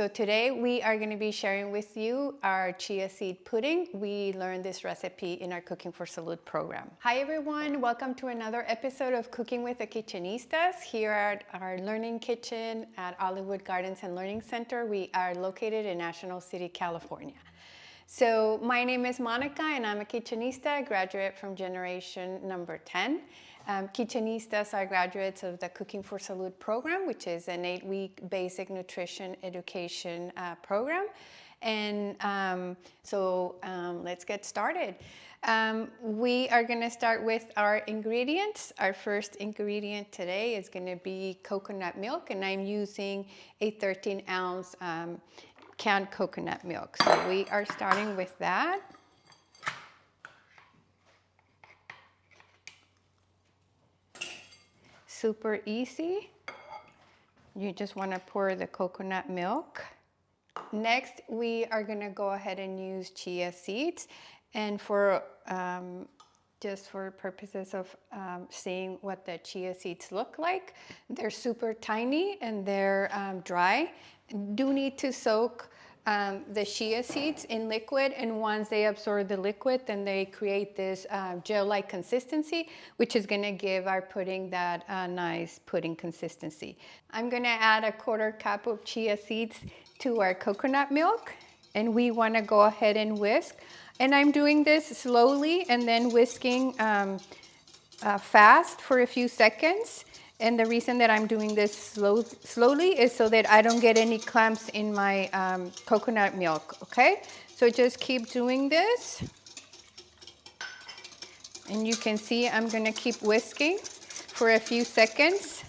So today we are going to be sharing with you our chia seed pudding. We learned this recipe in our Cooking for Salud program. Hi everyone, welcome to another episode of Cooking with the Kitchenistas here at our learning kitchen at Olivewood Gardens and Learning Center. We are located in National City, California. So my name is Monica and I'm a Kitchenista, graduate from generation number 10. Kitchenistas are graduates of the Cooking for Salud program, which is an 8-week basic nutrition education program. And let's get started. We are going to start with our ingredients. Our first ingredient today is going to be coconut milk, and I'm using a 13-ounce canned coconut milk. So we are starting with that. Super easy. You just want to pour the coconut milk. Next, we are going to go ahead and use chia seeds. And for just for purposes of seeing what the chia seeds look like, they're super tiny and they're dry. Do need to soak the chia seeds in liquid, and once they absorb the liquid, then they create this gel-like consistency, which is going to give our pudding that nice pudding consistency. I'm going to add a 1/4 cup of chia seeds to our coconut milk, and we want to go ahead and whisk. And I'm doing this slowly and then whisking fast for a few seconds. And the reason that I'm doing this slowly is so that I don't get any clumps in my coconut milk, okay? So just keep doing this. And you can see I'm gonna keep whisking for a few seconds.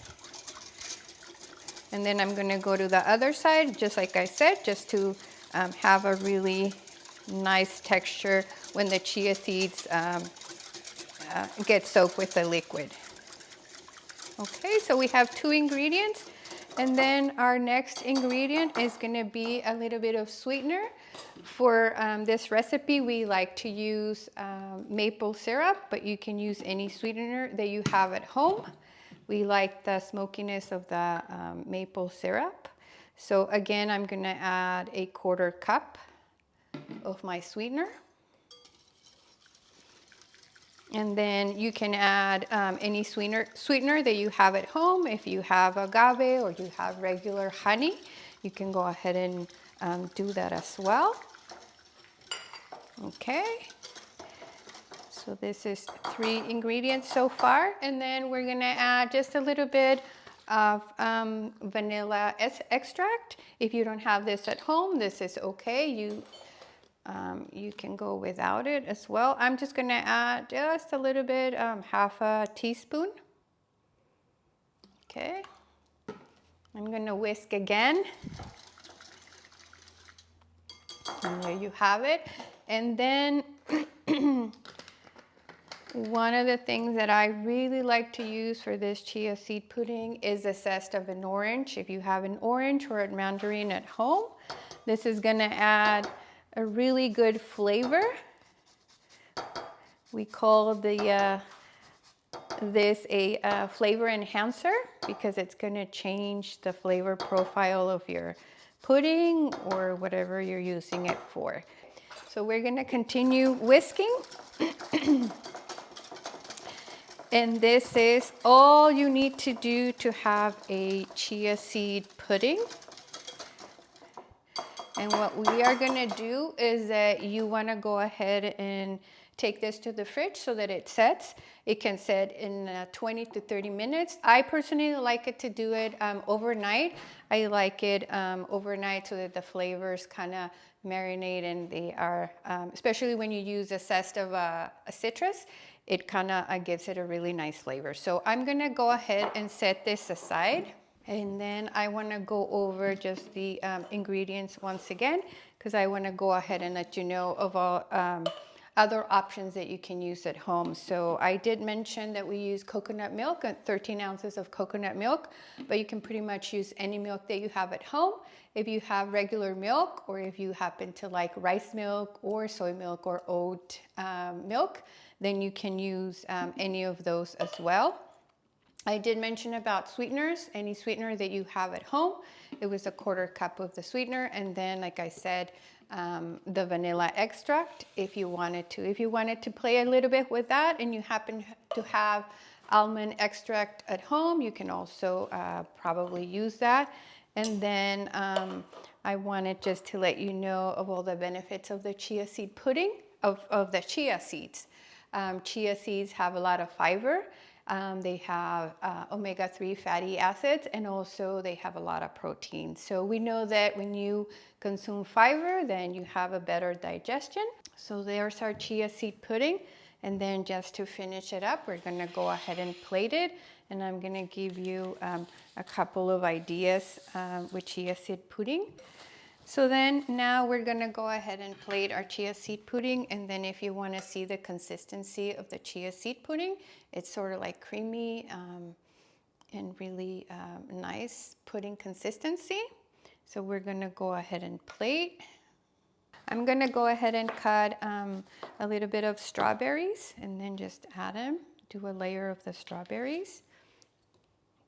And then I'm gonna go to the other side, just like I said, just to have a really nice texture when the chia seeds get soaked with the liquid. Okay, so we have 2 ingredients, and then our next ingredient is going to be a little bit of sweetener. For this recipe, we like to use maple syrup, but you can use any sweetener that you have at home. We like the smokiness of the maple syrup. So again, I'm going to add a 1/4 cup of my sweetener. And then you can add any sweetener that you have at home. If you have agave or you have regular honey, you can go ahead and do that as well. Okay. So this is 3 ingredients so far. And then we're going to add just a little bit of vanilla extract. If you don't have this at home, this is okay. You can go without it as well. I'm just going to add just a little bit, 1/2 teaspoon. Okay. I'm going to whisk again. And there you have it. And then one of the things that I really like to use for this chia seed pudding is the zest of an orange. If you have an orange or a mandarin at home, this is going to add a really good flavor. We call this a flavor enhancer because it's going to change the flavor profile of your pudding or whatever you're using it for. So we're going to continue whisking. And this is all you need to do to have a chia seed pudding. And what we are going to do is that you want to go ahead and take this to the fridge so that it sets. It can set in 20 to 30 minutes. I personally like it to do it overnight. I like it overnight so that the flavors kind of marinate, and they are, especially when you use a zest of a citrus, it kind of gives it a really nice flavor. So I'm going to go ahead and set this aside. And then I want to go over just the ingredients once again, because I want to go ahead and let you know of all other options that you can use at home. So I did mention that we use coconut milk, 13 ounces of coconut milk, but you can pretty much use any milk that you have at home. If you have regular milk, or if you happen to like rice milk or soy milk or oat milk, then you can use any of those as well. I did mention about sweeteners, any sweetener that you have at home. It was a 1/4 cup of the sweetener, and then, like I said, the vanilla extract if you wanted to. If you wanted to play a little bit with that and you happen to have almond extract at home, you can also probably use that. And then I wanted just to let you know of all the benefits of the chia seed pudding, of the chia seeds. Chia seeds have a lot of fiber. They have omega-3 fatty acids, and also they have a lot of protein. So we know that when you consume fiber, then you have a better digestion. So there's our chia seed pudding. And then just to finish it up, we're gonna go ahead and plate it. And I'm gonna give you a couple of ideas with chia seed pudding. So then now we're gonna go ahead and plate our chia seed pudding, and then if you wanna see the consistency of the chia seed pudding, it's sort of like creamy and really nice pudding consistency. So we're gonna go ahead and plate. I'm gonna go ahead and cut a little bit of strawberries and then just add them, do a layer of the strawberries.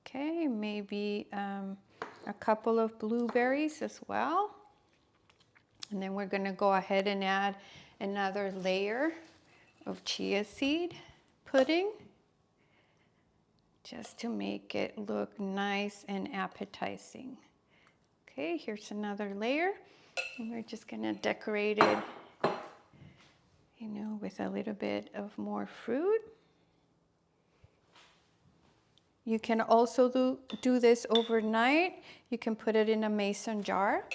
Okay, maybe a couple of blueberries as well. And then we're gonna go ahead and add another layer of chia seed pudding, just to make it look nice and appetizing. Okay, here's another layer. And we're just gonna decorate it, you know, with a little bit of more fruit. You can also do this overnight. You can put it in a mason jar.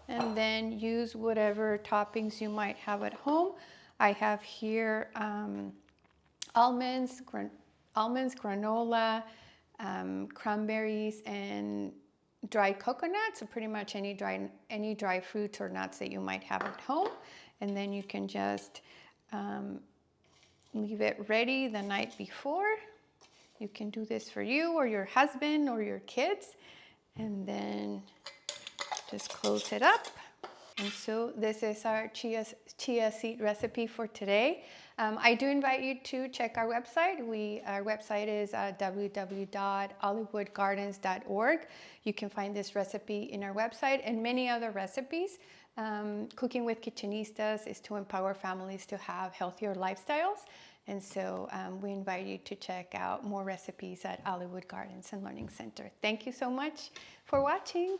And then use whatever toppings you might have at home. I have here almonds, granola, cranberries, and dried coconut. So pretty much any dry fruits or nuts that you might have at home. And then you can just leave it ready the night before. You can do this for you or your husband or your kids. And then just close it up. And so this is our chia seed recipe for today. I do invite you to check our website. Our website is www.olivewoodgardens.org. You can find this recipe in our website and many other recipes. Cooking with Kitchenistas is to empower families to have healthier lifestyles. And so we invite you to check out more recipes at Olive Wood Gardens and Learning Center. Thank you so much for watching.